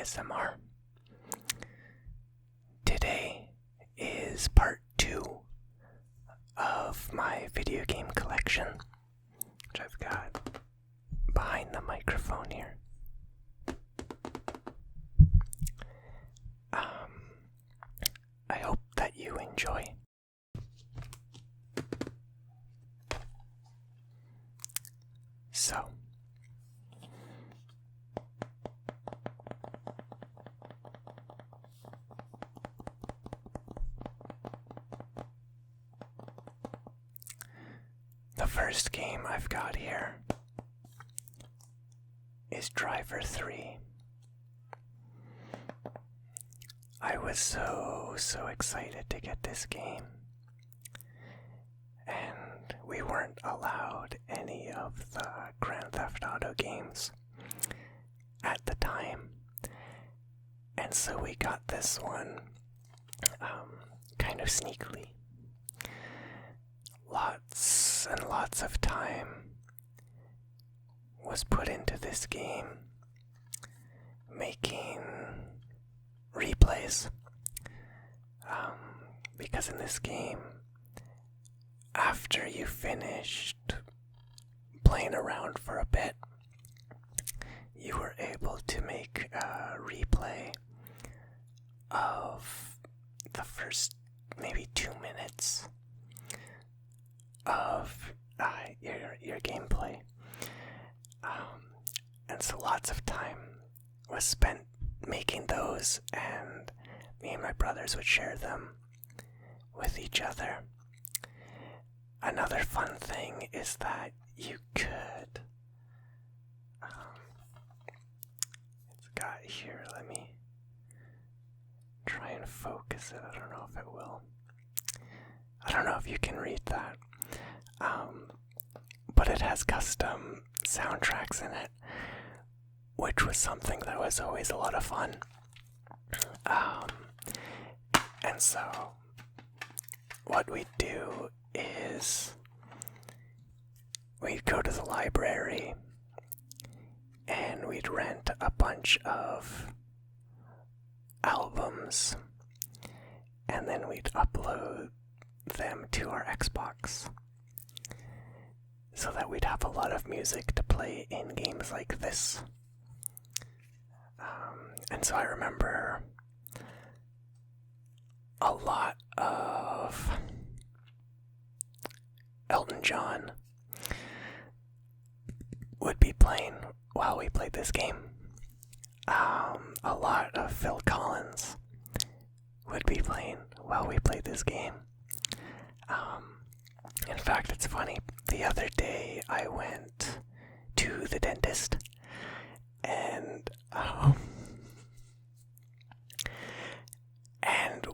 ASMR. Today is part 2 of my video game collection, which I've got behind the microphone here. I hope that you enjoy. So, the first game I've got here is Driver 3. I was so excited to get this game, and we weren't allowed any of the Grand Theft Auto games at the time, and so we got this one kind of sneakily. Lots and lots of time was put into this game, making replays, because in this game, after you finished playing around for a bit, you were able to make a replay of the first maybe 2 minutes of your gameplay. And so lots of time was spent making those, and me and my brothers would share them with each other. Another fun thing is that you could, it's got here, let me try and focus it. I don't know if it will. I don't know if you can read that. But it has custom soundtracks in it, which was something that was always a lot of fun. And so what we'd do is we'd go to the library and we'd rent a bunch of albums, and then we'd upload them to our Xbox so that we'd have a lot of music to play in games like this. And so I remember a lot of Elton John would be playing while we played this game. A lot of Phil Collins would be playing while we played this game. In fact, it's funny, the other day I went to the dentist, and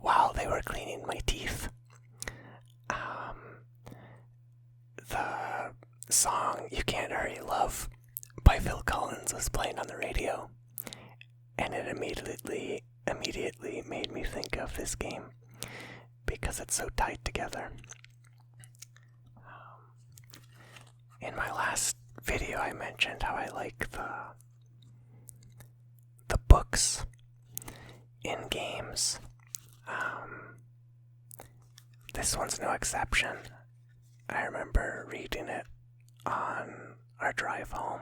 while they were cleaning my teeth, the song You Can't Hurry Love by Phil Collins was playing on the radio, and it immediately made me think of this game because it's so tied together. In my last video, I mentioned how I like the books in games. This one's no exception. I remember reading it on our drive home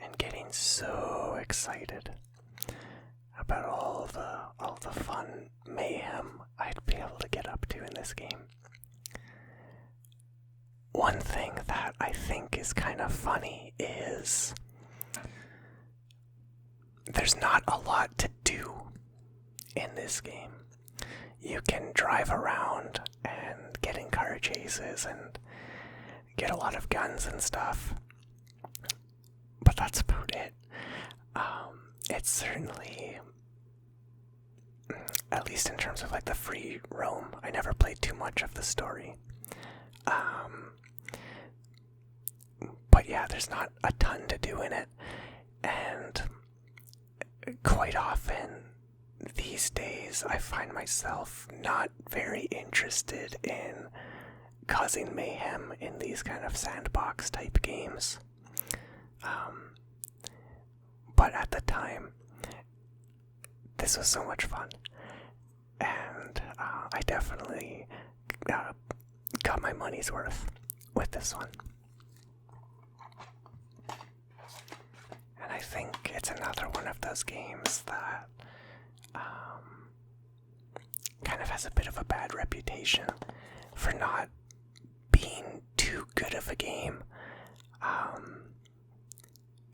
and getting so excited about all the fun mayhem I'd be able to get up to in this game. One thing that I think is kind of funny is there's not a lot to do in this game. You can drive around and get in car chases and get a lot of guns and stuff, but that's about it. It's certainly, at least in terms of like the free roam, I never played too much of the story. But yeah, there's not a ton to do in it, and quite often these days I find myself not very interested in causing mayhem in these kind of sandbox type games. But at the time, this was so much fun. And I definitely got my money's worth with this one. And I think it's another one of those games that kind of has a bit of a bad reputation for not being too good of a game.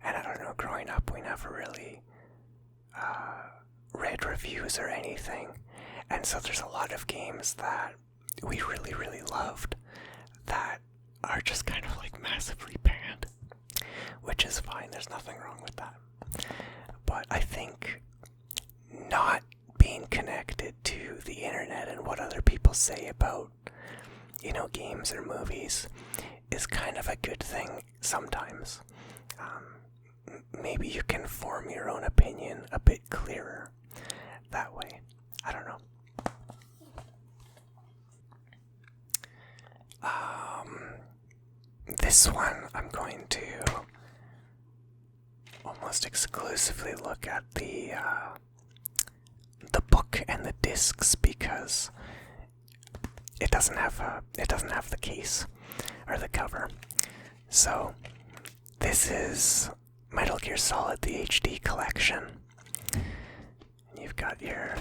And I don't know, growing up we never really read reviews or anything. And so there's a lot of games that we really, really loved that are just kind of like massively banned. Which is fine, there's nothing wrong with that. But I think not being connected to the internet and what other people say about, games or movies is kind of a good thing sometimes. Maybe you can form your own opinion a bit clearer that way. I don't know. This one I'm going to almost exclusively look at the book and the discs because it doesn't have the case or the cover. So this is Metal Gear Solid: The HD Collection. And you've got your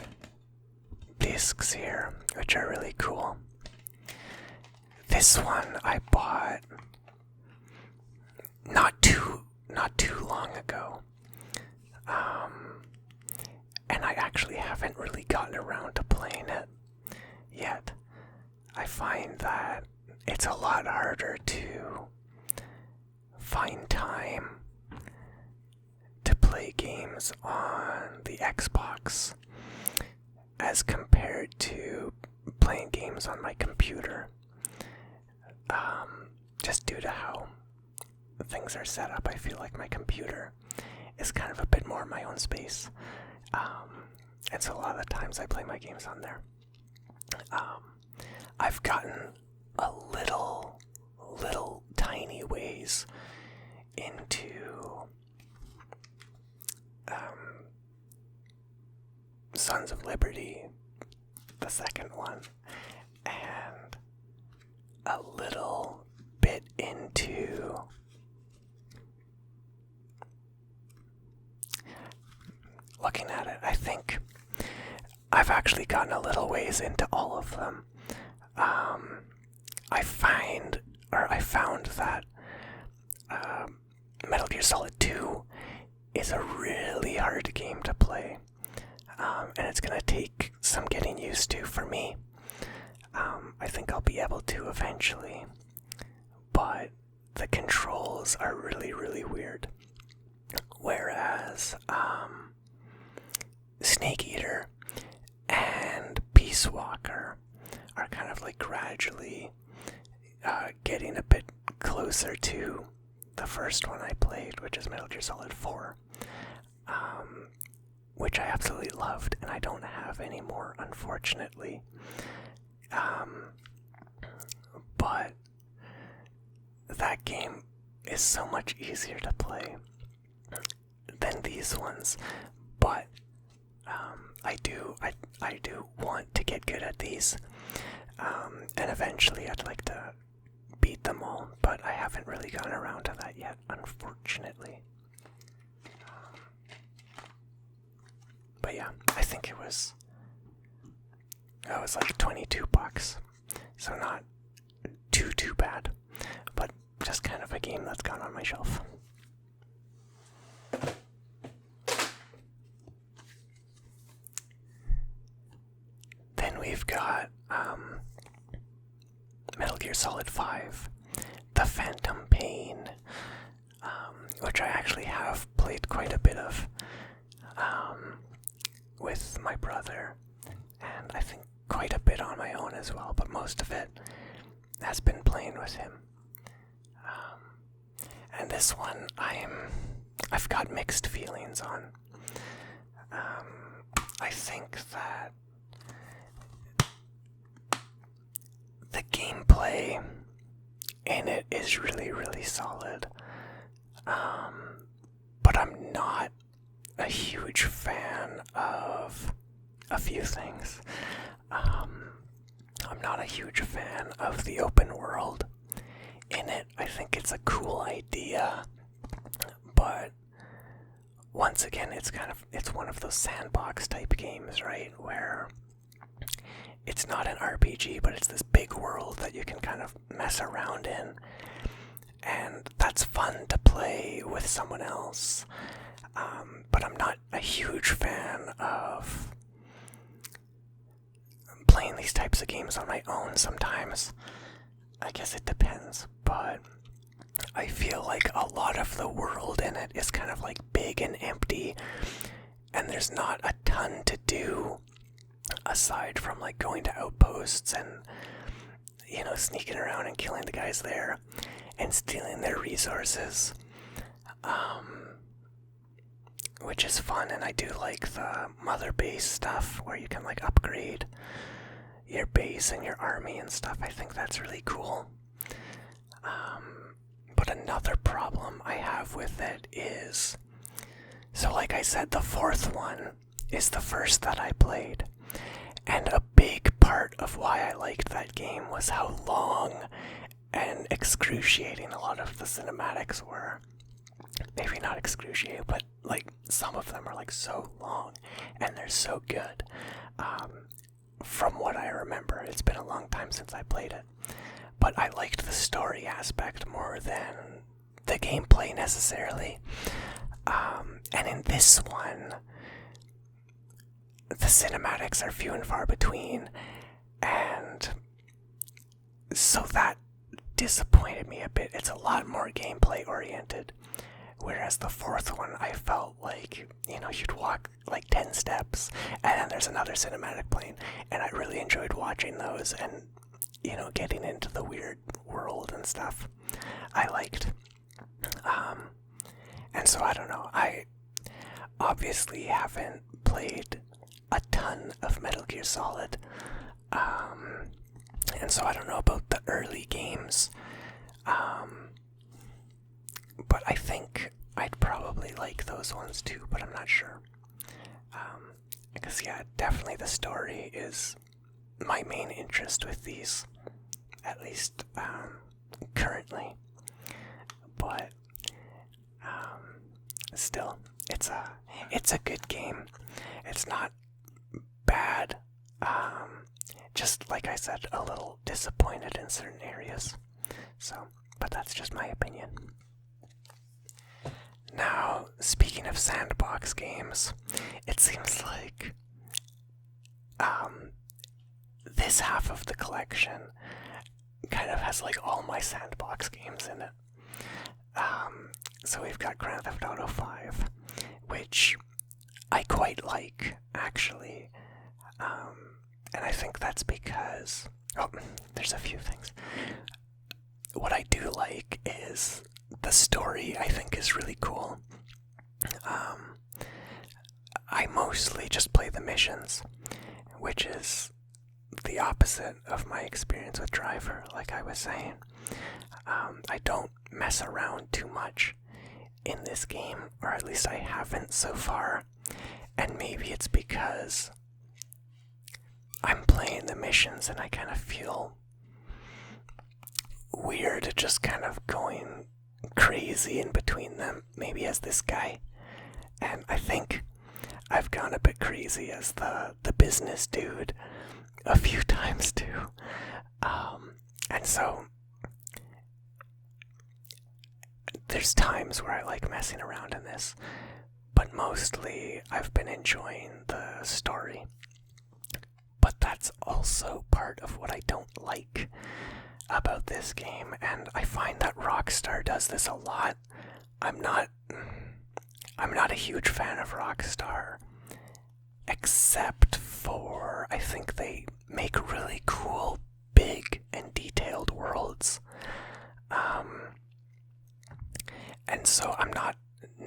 discs here, which are really cool. This one I bought not too long ago. And I actually haven't really gotten around to playing it yet. I find that it's a lot harder to find time to play games on the Xbox as compared to playing games on my computer. Just due to how things are set up, I feel like my computer is kind of a bit more my own space. And so a lot of the times I play my games on there. I've gotten a little tiny ways into Sons of Liberty, the second one, and a little bit into looking at it. I think I've actually gotten a little ways into all of them. I found that Metal Gear Solid 2 is a really hard game to play. And it's going to take some getting used to for me. I think I'll be able to eventually. But the controls are really, really weird. Whereas Snake Eater and Peace Walker are kind of like gradually getting a bit closer to the first one I played, which is Metal Gear Solid 4, which I absolutely loved, and I don't have anymore, unfortunately. But that game is so much easier to play than these ones. But I do want to get good at these, and eventually I'd like to beat them all, but I haven't really gotten around to that yet, unfortunately. But yeah, I think it was like $22, so not too bad, but just kind of a game that's gone on my shelf. Then we've got Metal Gear Solid 5, The Phantom Pain, which I actually have played quite a bit of with my brother, and I think quite a bit on my own as well, but most of it has been playing with him. And this one I've got mixed feelings on. I think that the gameplay in it is really, really solid. But I'm not a huge fan of a few things. I'm not a huge fan of the open world in it. I think it's a cool idea, but once again, it's one of those sandbox type games, right? Where it's not an RPG, but it's this big world that you can kind of mess around in. And that's fun to play with someone else. But I'm not a huge fan of playing these types of games on my own sometimes. I guess it depends, but I feel like a lot of the world in it is kind of like big and empty, and there's not a ton to do aside from like going to outposts and, you know, sneaking around and killing the guys there and stealing their resources, which is fun. And I do like the mother base stuff where you can like upgrade your base and your army and stuff. I think that's really cool. But another problem I have with it is, so like I said, the fourth one is the first that I played. And a big part of why I liked that game was how long and excruciating a lot of the cinematics were. Maybe not excruciating, but like some of them are like so long and they're so good. From what I remember, it's been a long time since I played it. But I liked the story aspect more than the gameplay necessarily. And in this one, the cinematics are few and far between, and so that disappointed me a bit. It's a lot more gameplay oriented, whereas the fourth one, I felt like, you know, you'd walk like 10 steps and then there's another cinematic playing, and I really enjoyed watching those and, you know, getting into the weird world and stuff. I liked. And so I don't know, I obviously haven't played a ton of Metal Gear Solid, and so I don't know about the early games, but I think I'd probably like those ones too, but I'm not sure. Because yeah, definitely the story is my main interest with these, at least currently. But still, it's a good game. It's not bad. Just like I said, a little disappointed in certain areas. So, but that's just my opinion. Now, speaking of sandbox games, it seems like this half of the collection kind of has like all my sandbox games in it. So we've got Grand Theft Auto 5, which I quite like, actually. And I think that's because, there's a few things. What I do like is the story, I think, is really cool. I mostly just play the missions, which is the opposite of my experience with Driver, like I was saying. I don't mess around too much in this game, or at least I haven't so far. And maybe it's because I'm playing the missions and I kind of feel weird just kind of going crazy in between them, maybe as this guy. And I think I've gone a bit crazy as the business dude a few times too. And so there's times where I like messing around in this, but mostly I've been enjoying the story. But that's also part of what I don't like about this game, and I find that Rockstar does this a lot. I'm not a huge fan of Rockstar, except for I think they make really cool, big, and detailed worlds. And so I'm not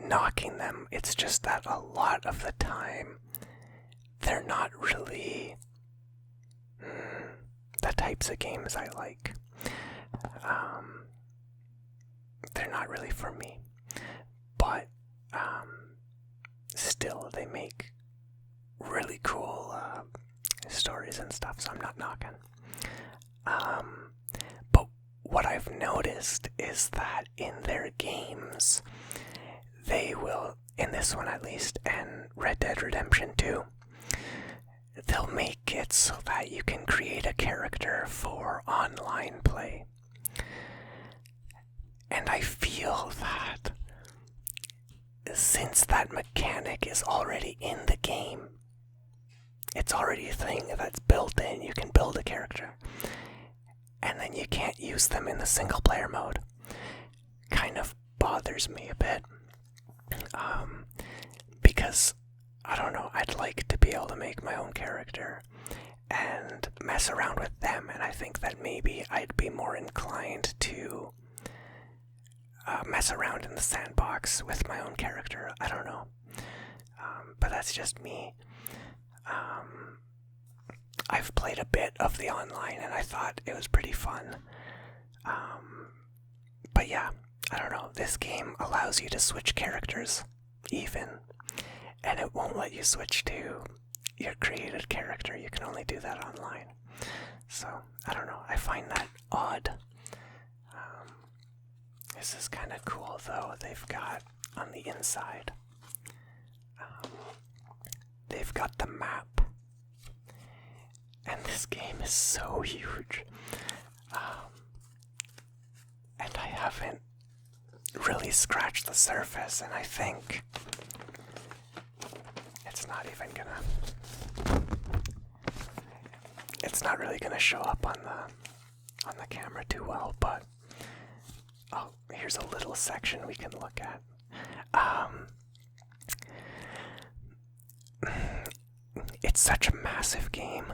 knocking them, it's just that a lot of the time they're not really the types of games I like. They're not really for me. But still, they make really cool stories and stuff, so I'm not knocking. But what I've noticed is that in their games, they will, in this one at least, and Red Dead Redemption 2, they'll make it so that you can create a character for online play. And I feel that since that mechanic is already in the game, it's already a thing that's built in, you can build a character, and then you can't use them in the single player mode, kind of bothers me a bit. Because, I don't know, I'd like to be able to make my own character and mess around with them, and I think that maybe I'd be more inclined to mess around in the sandbox with my own character. I don't know. But that's just me. I've played a bit of the online and I thought it was pretty fun. But yeah, I don't know. This game allows you to switch characters even, and it won't let you switch to your created character. You can only do that online. So, I don't know. I find that odd. This is kind of cool, though. They've got, on the inside, they've got the map. And this game is so huge. And I haven't really scratched the surface, and I think it's not even it's not really gonna show up on the camera too well, but oh, here's a little section we can look at. It's such a massive game,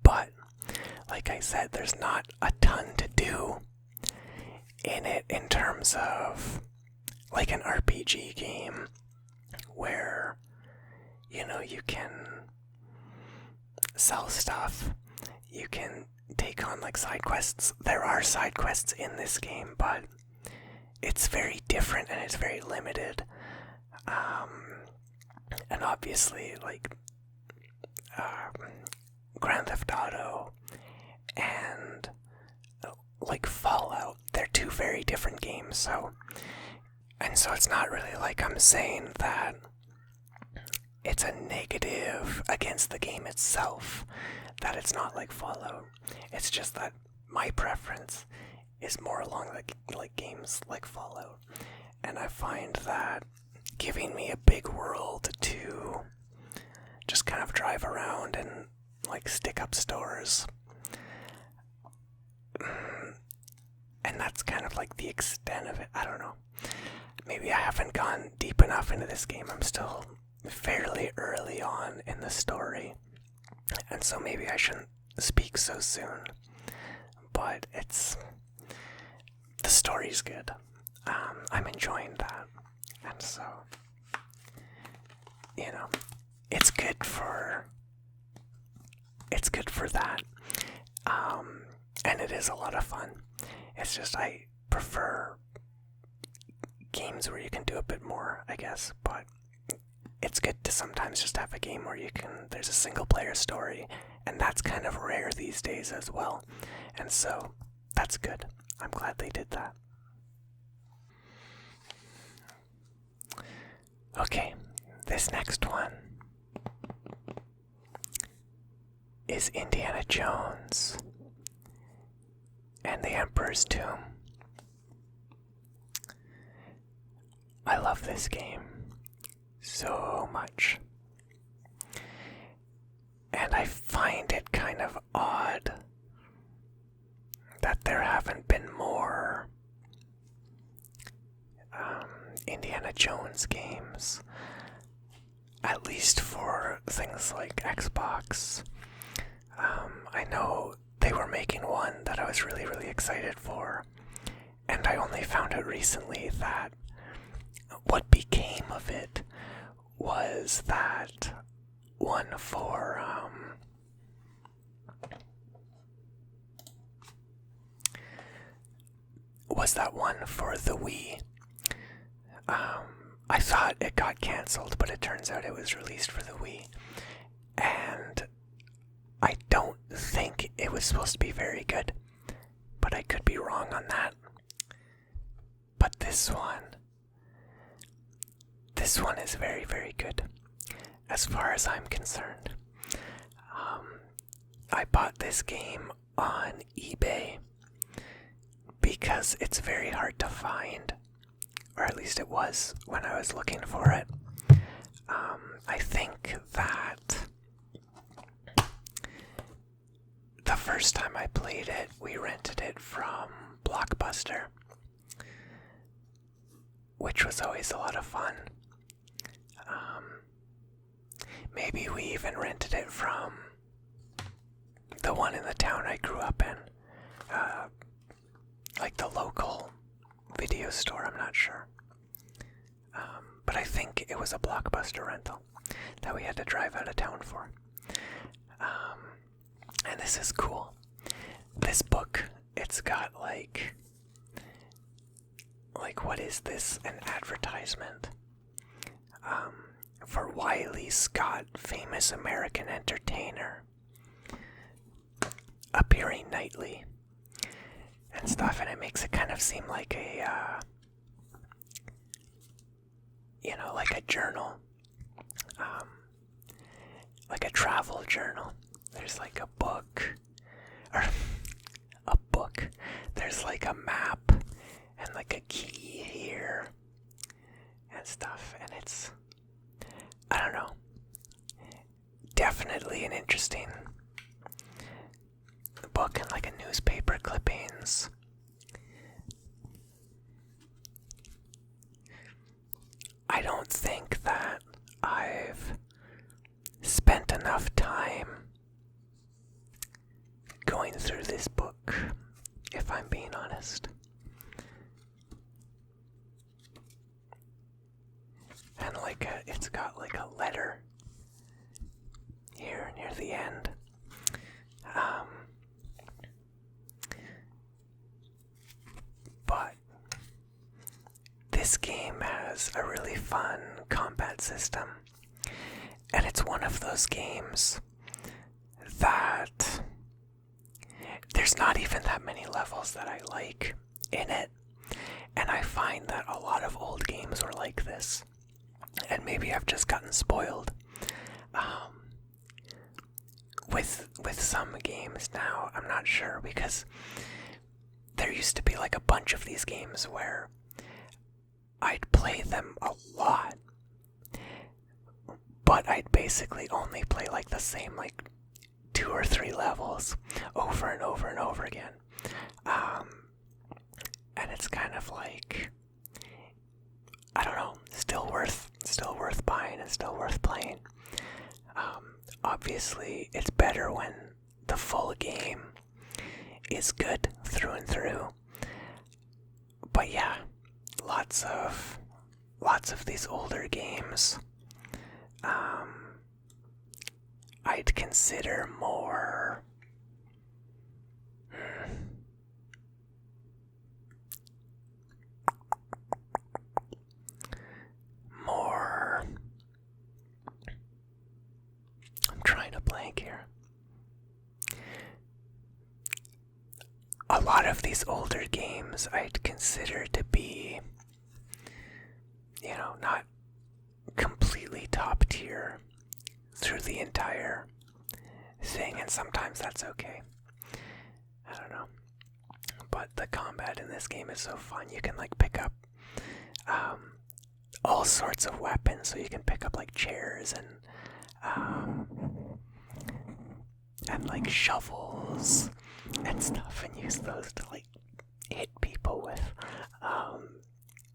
but like I said, there's not a ton to do in it in terms of like an RPG game where, you know, you can sell stuff, you can take on like side quests. There are side quests in this game, but it's very different and it's very limited. And obviously, like Grand Theft Auto and like Fallout, they're two very different games. So it's not really like I'm saying that it's a negative against the game itself, that it's not like Fallout. It's just that my preference is more along like games like Fallout, and I find that giving me a big world to just kind of drive around and like stick up stores, and that's kind of like the extent of it. I don't know. Maybe I haven't gone deep enough into this game. I'm still fairly early on in the story, and so maybe I shouldn't speak so soon. But the story's good. I'm enjoying that, and so, you know, it's good for that. And it is a lot of fun. It's just I prefer games where you can do a bit more, I guess, but it's good to sometimes just have a game where there's a single player story, and that's kind of rare these days as well. And so that's good. I'm glad they did that. Okay, this next one is Indiana Jones and the Emperor's Tomb. I love this game so much, and I find it kind of odd that there haven't been more Indiana Jones games, at least for things like Xbox. I know they were making one that I was really, really excited for, and I only found out recently that what became of it was that one for the Wii. I thought it got cancelled, but it turns out it was released for the Wii. And I don't think it was supposed to be very good, but I could be wrong on that. But this one is very, very good, as far as I'm concerned. I bought this game on eBay because it's very hard to find, or at least it was when I was looking for it. I think that the first time I played it, we rented it from Blockbuster, which was always a lot of fun. Maybe we even rented it from the one in the town I grew up in, like the local video store, I'm not sure. But I think it was a Blockbuster rental that we had to drive out of town for. And this is cool. This book, it's got like what is this? An advertisement for Wiley Scott, famous American entertainer, appearing nightly and stuff, and it makes it kind of seem like a like a journal, like a travel journal. There's like a book, there's like a map and like a key here and stuff, and it's, I don't know, definitely an interesting book, and like a newspaper clippings. I don't think that I've spent enough time going through this book, if I'm being honest. And it's got like a letter here near the end. But this game has a really fun combat system, and it's one of those games that there's not even that many levels that I like in it, and I find that a lot of old games were like this, and maybe I've just gotten spoiled with some games now. I'm not sure, because there used to be like a bunch of these games where I'd play them a lot, but I'd basically only play like the same 2 or 3 levels over and over and over again. And it's kind of like, I don't know, still worth buying and still worth playing. Obviously, it's better when the full game is good through and through. But yeah, lots of these older games, I'd consider more I'm trying to blank here. A lot of these older games I'd consider to be, not completely top tier through the entire thing, and sometimes that's okay. I don't know. But the combat in this game is so fun. You can pick up all sorts of weapons, so you can pick up chairs and shovels and stuff, and use those to hit people with,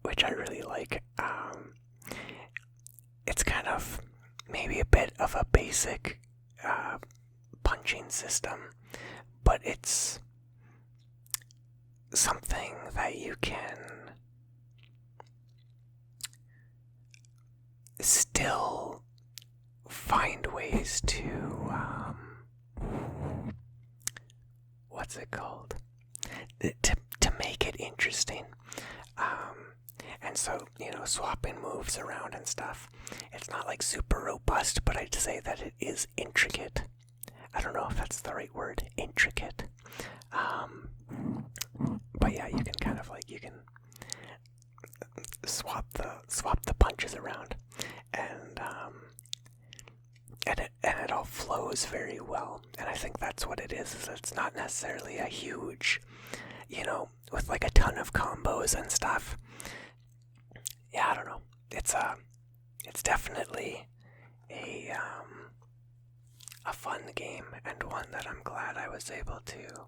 which I really like. It's kind of maybe a bit of a basic punching system, but it's something that you can still find ways to what's it called? To make it interesting, and so, swapping moves around and stuff. It's not like super robust, but I'd say that it is intricate. I don't know if that's the right word, intricate. But yeah, you can kind of you can swap the punches around, and it all flows very well. And I think that's what it is it's not necessarily a huge, with a ton of combos and stuff. Yeah, I don't know. It's definitely a fun game, and one that I'm glad I was able to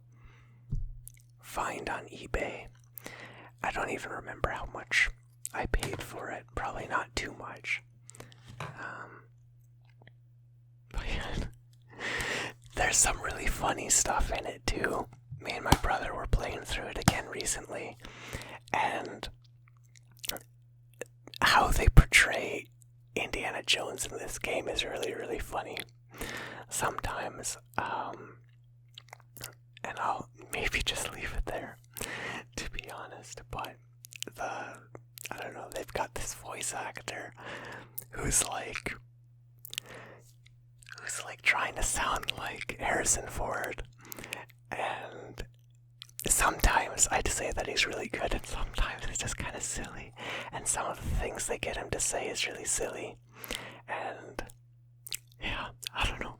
find on eBay. I don't even remember how much I paid for it. Probably not too much. But yeah, there's some really funny stuff in it too. Me and my brother were playing through it again recently, and how they portray Indiana Jones in this game is really, really funny. Sometimes, and I'll maybe just leave it there, to be honest, but I don't know, they've got this voice actor who's trying to sound like Harrison Ford, and sometimes I'd say that he's really good, and sometimes it's just kind of silly, and some of the things they get him to say is really silly, and yeah, I don't know.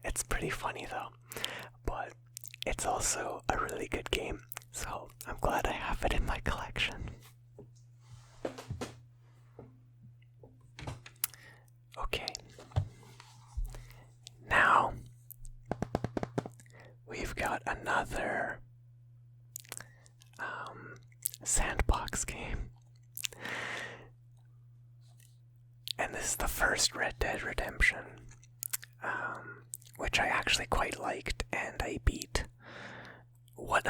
It's pretty funny though, but it's also a really good game, so I'm glad I have it in my collection. Okay. Now, we've got another sandbox game. And this is the first Red Dead Redemption, which I actually quite liked, and I beat. What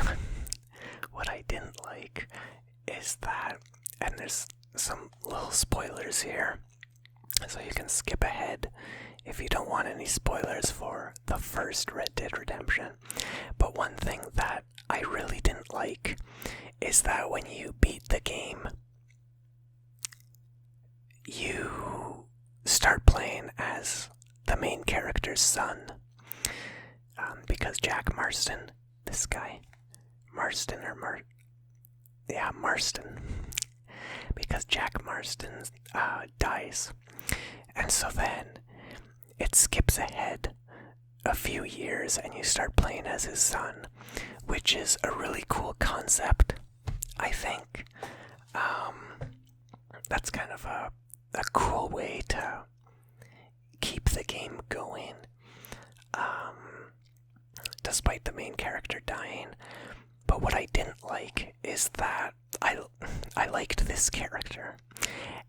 I didn't like is that, and there's some little spoilers here, so you can skip ahead if you don't want any spoilers for the first Red Dead Redemption. But one thing that I really didn't like is that when you beat the game, you start playing as the main character's son. Because Jack Marston, this guy, Marston, because Jack Marston dies. And so then it skips ahead a few years and you start playing as his son, which is a really cool concept, I think. That's kind of a cool way to keep the game going, despite the main character dying. But what I didn't like is that I liked this character,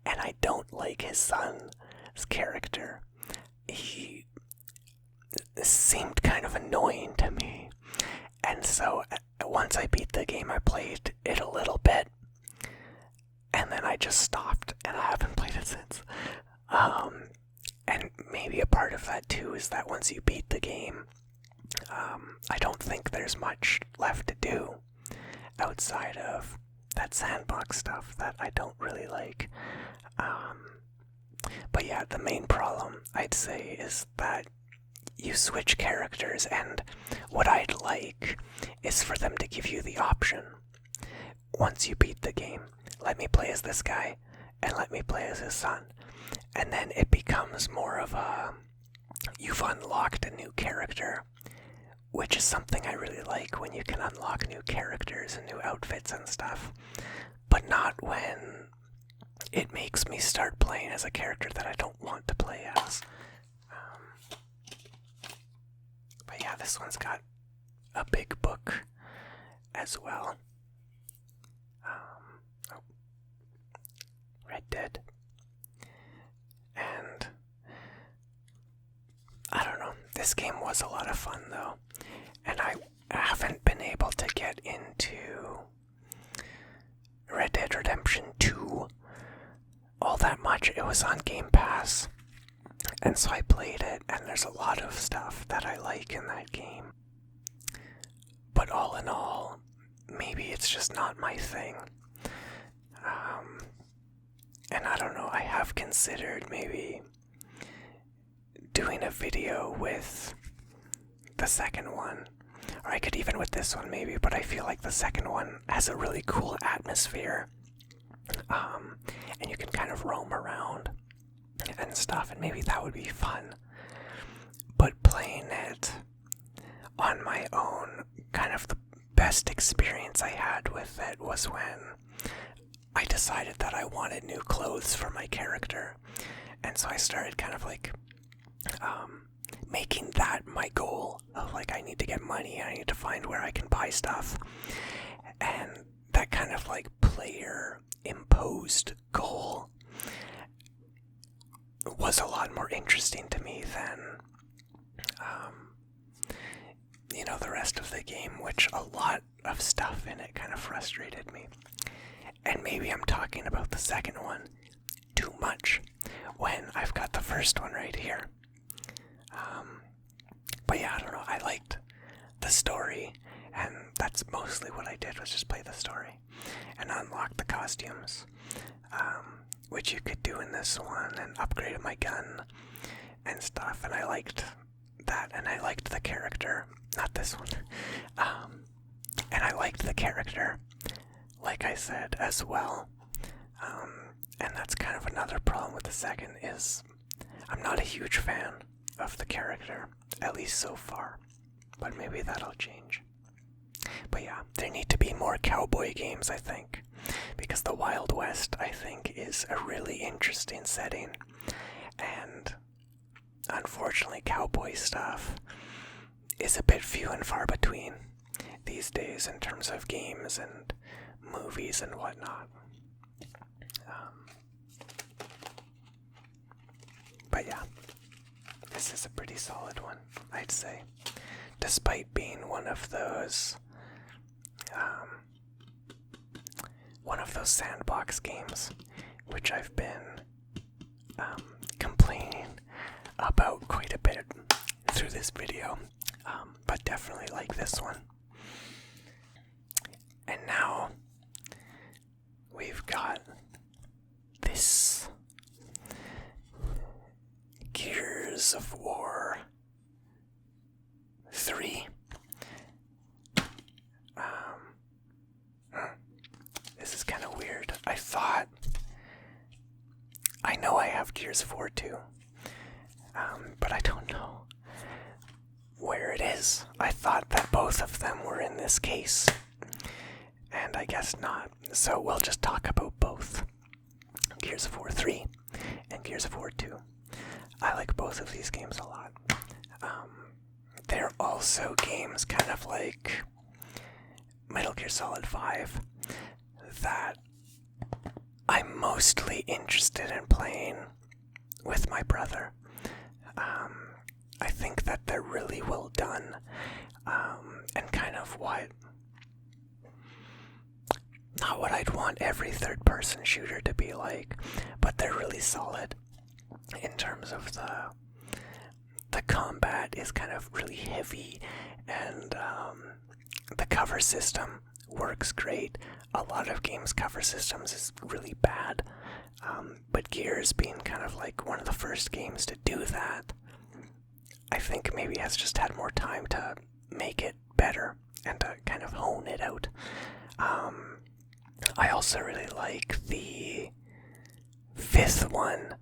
and I don't like his son's character. He seemed kind of annoying to me, and so once I beat the game, I played it a little bit, and then I just stopped, and I haven't played it since. And maybe a part of that too is that once you beat the game, I don't think there's much left to do outside of that sandbox stuff that I don't really like. But yeah, the main problem, I'd say, is that you switch characters, and what I'd like is for them to give you the option, once you beat the game, let me play as this guy, and let me play as his son. And then it becomes more of a, you've unlocked a new character, which is something I really like, when you can unlock new characters and new outfits and stuff, but not when it makes me start playing as a character that I don't want to play as. But yeah, this one's got a big book as well. Red Dead. And I don't know, this game was a lot of fun though, and I haven't been able to get into Red Dead Redemption 2 all that much. It was on Game Pass, and so I played it, and there's a lot of stuff that I like in that game. But all in all, maybe it's just not my thing. And I don't know, I have considered maybe doing a video with the second one, or I could even with this one maybe, but I feel like the second one has a really cool atmosphere, and you can kind of roam around and stuff, and maybe that would be fun. But playing it on my own, kind of the best experience I had with it was when I decided that I wanted new clothes for my character, and so I started kind of like making that my goal of like, I need to get money, I need to find where I can buy stuff, and that kind of like player imposed goal was a lot more interesting to me than the rest of the game, which a lot of stuff in it kind of frustrated me. And maybe I'm talking about the second one too much when I've got the first one right here. But yeah, I don't know, I liked the story, and that's mostly what I did, was just play the story and unlock the costumes, which you could do in this one, and upgraded my gun and stuff, and I liked that, and I liked the character, not this one, and I liked the character, like I said, as well, and that's kind of another problem with the second, is I'm not a huge fan of the character, at least so far, but maybe that'll change. But yeah, there need to be more cowboy games, I think, because the Wild West, I think, is a really interesting setting, and unfortunately cowboy stuff is a bit few and far between these days in terms of games and movies and whatnot. But yeah, this is a pretty solid one, I'd say, despite being one of those sandbox games, which I've been complaining about quite a bit through this video, but definitely like this one. And now we've got this Gears of War 3. This is kind of weird. I know I have Gears of War 2, but I don't know where it is. I thought that both of them were in this case, and I guess not. So we'll just talk about both Gears of War 3 and Gears of War 2. I like both of these games a lot. They're also games kind of like Metal Gear Solid 5 that I'm mostly interested in playing with my brother. I think that they're really well done, and kind of not what I'd want every third-person shooter to be like, but they're really solid in terms of the combat is kind of really heavy, and the cover system works great. A lot of games' cover systems is really bad, but Gears being kind of like one of the first games to do that, I think maybe has just had more time to make it better and to kind of hone it out. I also really like the fifth one,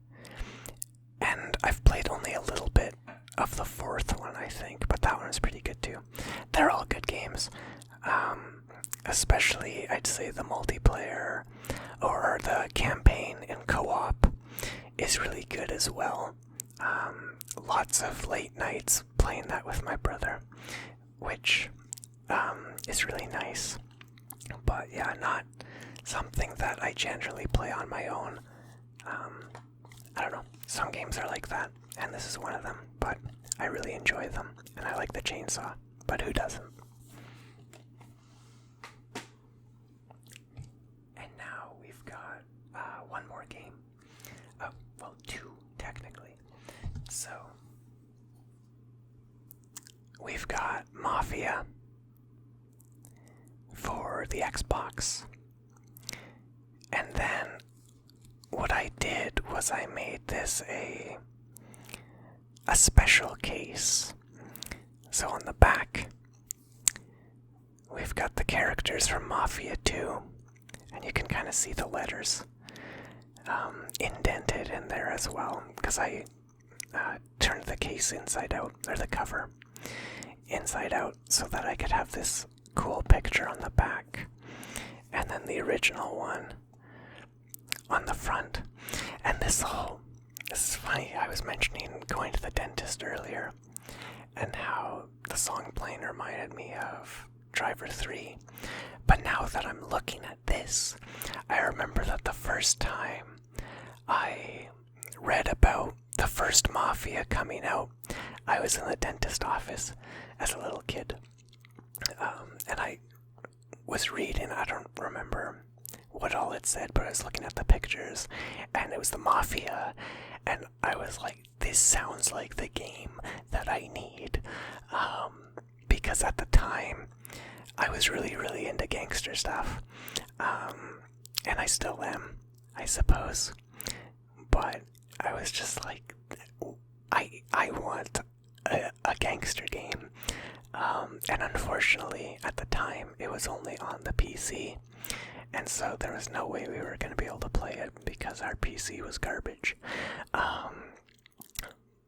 and I've played only a little bit of the fourth one, I think, but that one is pretty good too. They're all good games, especially I'd say the multiplayer or the campaign in co-op is really good as well. Lots of late nights playing that with my brother, which is really nice. But yeah, not something that I generally play on my own. I don't know, some games are like that, and this is one of them, but I really enjoy them, and I like the chainsaw, but who doesn't? And now we've got one more game. Oh, well, two, technically. So, we've got Mafia for the Xbox. And then what I was I made this a special case. So on the back, we've got the characters from Mafia 2, and you can kind of see the letters indented in there as well, because I turned the case inside out, or the cover inside out, so that I could have this cool picture on the back, and then the original one on the front. And this is funny, I was mentioning going to the dentist earlier, and how the song playing reminded me of Driver 3. But now that I'm looking at this, I remember that the first time I read about the first Mafia coming out, I was in the dentist office as a little kid. And I was reading, I don't remember what all it said, but I was looking at the pictures, and it was the Mafia, and I was like, this sounds like the game that I need. Because at the time, I was really, really into gangster stuff. And I still am, I suppose. But I was just like, I want a gangster game. And unfortunately, at the time, it was only on the PC. And so there was no way we were going to be able to play it because our PC was garbage.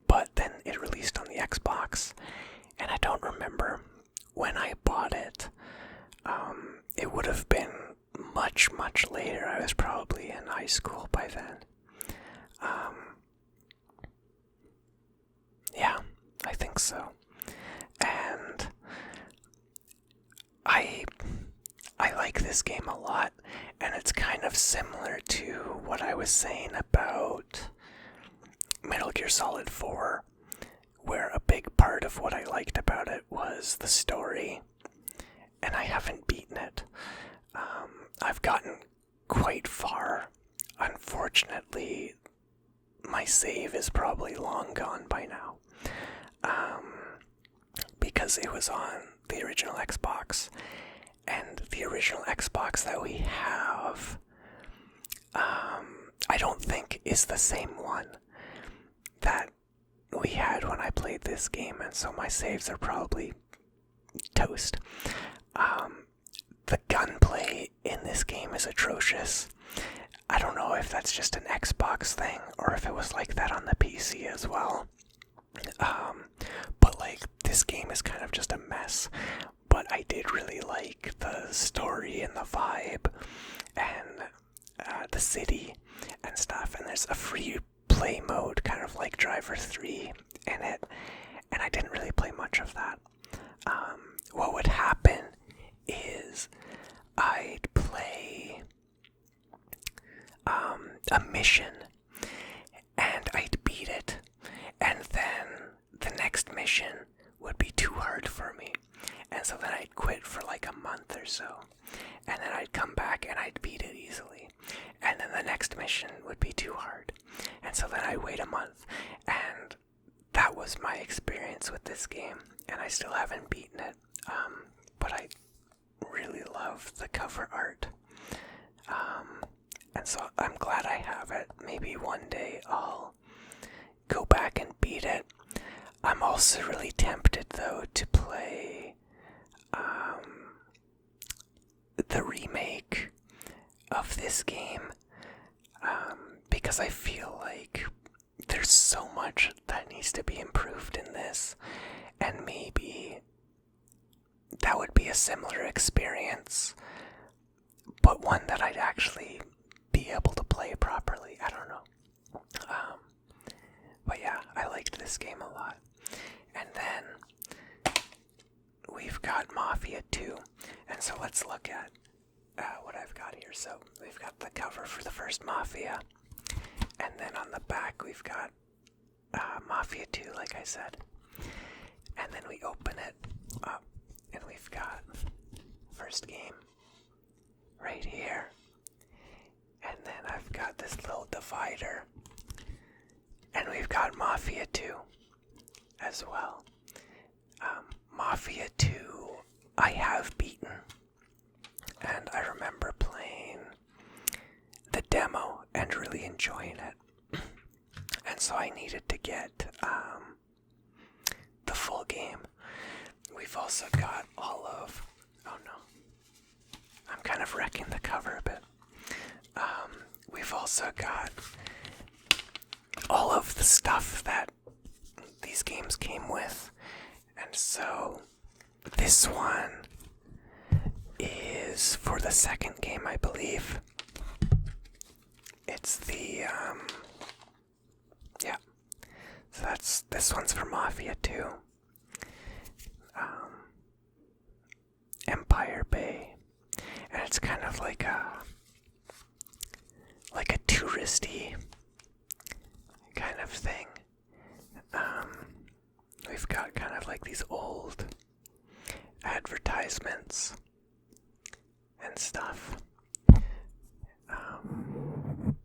But then it released on the Xbox, and I don't remember when I bought it. It would have been much, much later. I was probably in high school by then. Yeah, I think so. And I like this game a lot, and it's kind of similar to what I was saying about Metal Gear Solid 4, where a big part of what I liked about it was the story, and I haven't beaten it. I've gotten quite far. Unfortunately, my save is probably long gone by now, because it was on the original Xbox, and the original Xbox that we have, I don't think is the same one that we had when I played this game, and so my saves are probably toast. The gunplay in this game is atrocious. I don't know if that's just an Xbox thing, or if it was like that on the PC as well. But like, this game is kind of just a mess. But I did really like the story and the vibe, and the city and stuff. And there's a free play mode, kind of like Driver 3 in it, and I didn't really play much of that. What would happen is I'd play a mission, and I'd beat it, and then the next mission would be too hard for me, and so then I'd quit for like a month or so, and then I'd come back and I'd beat it easily, and then the next mission would be too hard, and so then I'd wait a month, and that was my experience with this game, and I still haven't beaten it, but I really love the cover art, and so I'm glad I have it. Maybe one day I'll go back and beat it. I'm also really tempted, though, to play the remake of this game, because I feel like there's so much that needs to be improved in this, and maybe that would be a similar experience, but one that I'd actually be able to play properly. I don't know. But yeah, I liked this game a lot. And then we've got Mafia 2. And so let's look at what I've got here. So we've got the cover for the first Mafia. And then on the back we've got Mafia 2, like I said. And then we open it up, and we've got first game right here. And then I've got this little divider. And we've got Mafia 2 as well. Mafia 2 I have beaten. And I remember playing the demo and really enjoying it. so I needed to get the full game. We've also got all of... Oh no. I'm kind of wrecking the cover a bit. We've also got all of the stuff that these games came with. And so this one is for the second game, I believe. It's the, yeah. So this one's for Mafia 2. Empire Bay. And it's kind of like a touristy kind of thing. We've got kind of like these old advertisements and stuff. And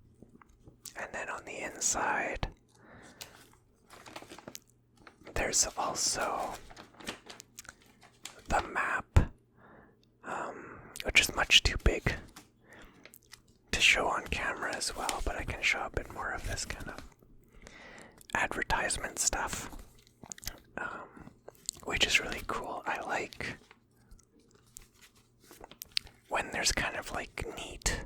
then on the inside, there's also the map, which is much too big to show on camera as well, but I can show a bit more of this kind of advertisement stuff, which is really cool. I like when there's kind of like neat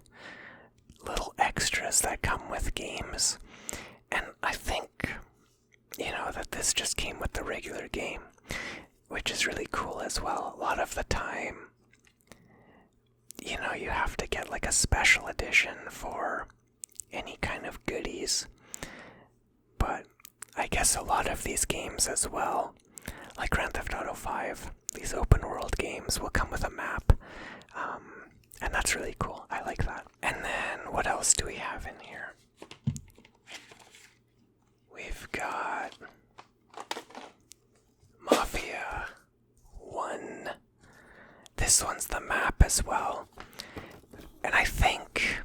little extras that come with games, and I think, that this just came with the regular game, which is really cool as well. A lot of the time, you have to get like a special edition for any kind of goodies, but I guess a lot of these games as well, like Grand Theft Auto 5, these open world games will come with a map, and that's really cool. I like that. And then what else do we have in here? We've got Mafia One. This one's the map as well. And I think...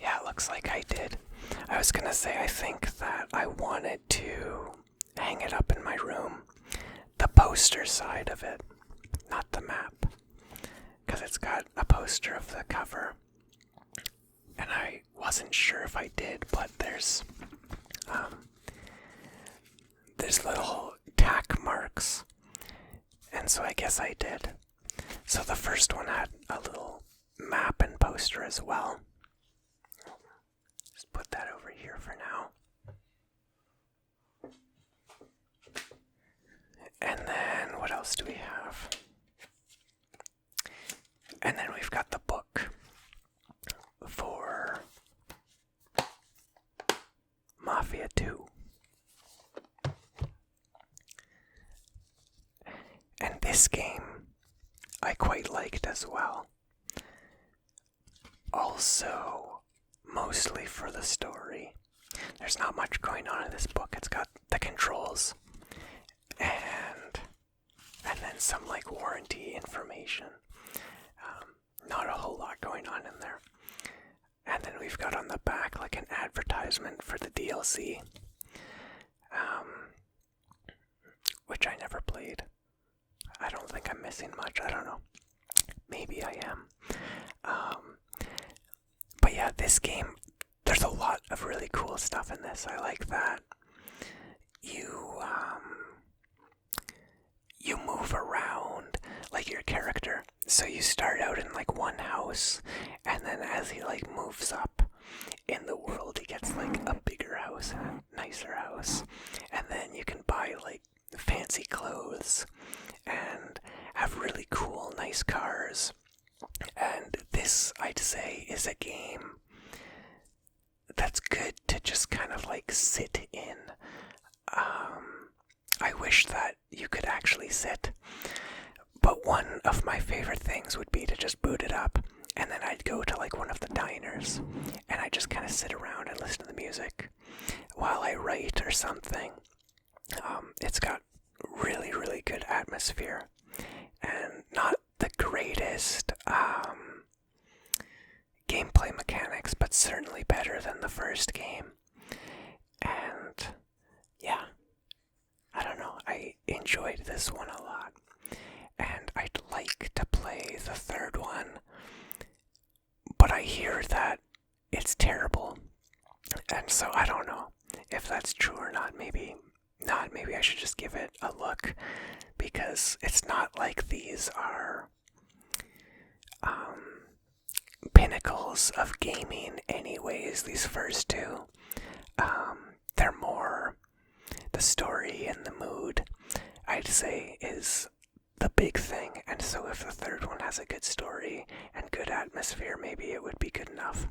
Yeah, it looks like I did. I was gonna say, I think that I wanted to hang it up in my room. The poster side of it, not the map. Because it's got a poster of the cover. And I wasn't sure if I did, but there's little tack marks. And so I guess I did. So the first one had a little map and poster as well. Just put that over here for now. And then what else do we have? And then we've got the book for Mafia 2. And this game I quite liked as well. Also, mostly for the story. There's not much going on in this book. It's got the controls and then some like warranty information. Not a whole lot going on in there. And then we've got on the back like an advertisement for the DLC, which I never played. I don't think I'm missing much. I don't know. Maybe I am. But yeah, this game, there's a lot of really cool stuff in this. I like that you move around like your character. So you start out in like one house, and then as he like moves up in the world, he gets like a bigger house and a nicer house. And then you can buy like fancy clothes and have really cool, nice cars. And this, I'd say, is a game that's good to just kind of like sit in. I wish that you could actually sit. But one of my favorite things would be to just boot it up, and then I'd go to like one of the diners, and I'd just kind of sit around and listen to the music while I write or something. It's got really, really good atmosphere, and not the greatest gameplay mechanics, but certainly better than the first game. And yeah, I don't know, I enjoyed this one a lot. And I'd like to play the third one, but I hear that it it's terrible. And so I don't know if that's true or not. Maybe not. Maybe I should just give it a look, because it's not like these are pinnacles of gaming anyways, these first two. They're more the story and the mood, I'd say, is the big thing. And so if the third one has a good story and good atmosphere, maybe it would be good enough.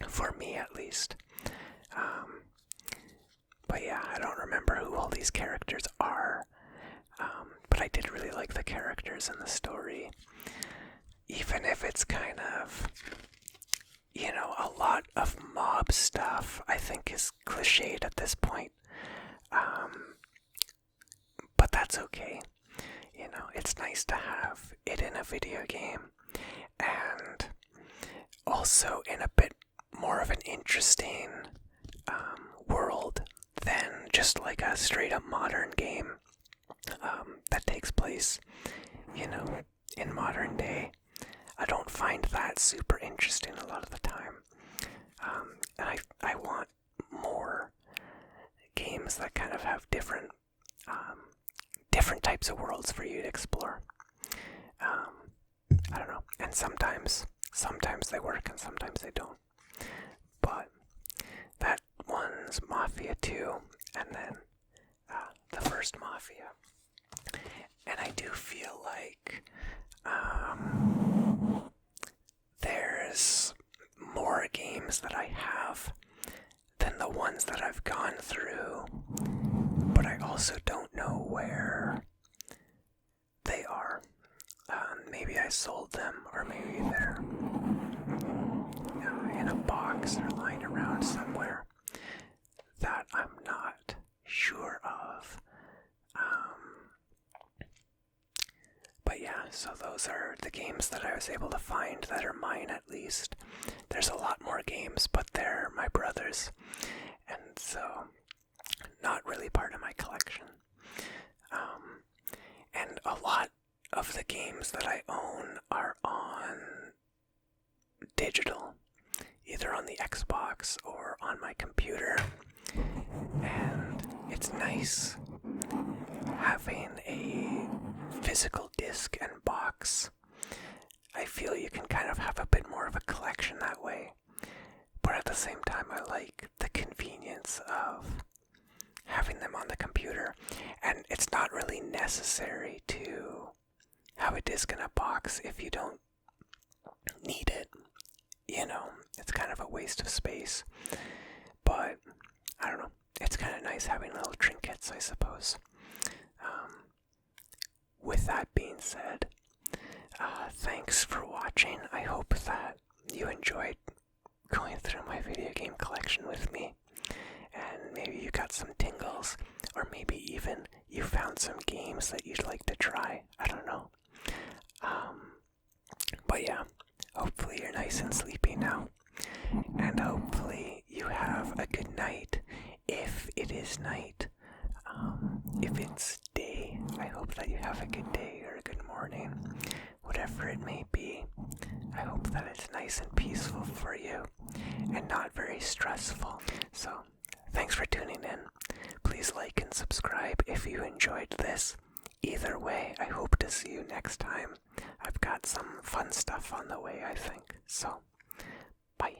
For me, at least. But yeah, I don't remember who all these characters are. But I did really like the characters and the story. Even if it's kind of, a lot of mob stuff, I think is cliched at this point. But that's okay. It's nice to have it in a video game. And also in a bit more of an interesting world than just like a straight up modern game that takes place, in modern day. I don't find that super interesting a lot of the time. And I want more games that kind of have different types of worlds for you to explore. I don't know. And sometimes they work and sometimes they don't. But that one's Mafia 2, and then the first Mafia. And I do feel like there's more games that I have than the ones that I've gone through, but I also don't know where they are. Maybe I sold them, or maybe they're in a box or lying around somewhere that I'm not sure of. But yeah, so those are the games that I was able to find that are mine, at least. There's a lot more games, but they're my brother's, and so not really part of my collection. And a lot of the games that I own are on digital, either on the Xbox or on my computer. And it's nice having a physical disc and box. I feel you can kind of have a bit more of a collection that way. But at the same time, I like the convenience of having them on the computer. And it's not really necessary to have a disc in a box if you don't need it. It's kind of a waste of space. But, I don't know, it's kind of nice having little trinkets, I suppose. With that being said, thanks for watching. I hope that you enjoyed going through my video game collection with me. And maybe you got some tingles, or maybe even you found some games that you'd like to try. I don't know. But yeah, hopefully you're nice and sleepy now. And hopefully you have a good night, if it is night. If it's day, I hope that you have a good day or a good morning. Whatever it may be, I hope that it's nice and peaceful for you and not very stressful. So, thanks for tuning in. Please like and subscribe if you enjoyed this. Either way, I hope to see you next time. I've got some fun stuff on the way, I think. So, bye.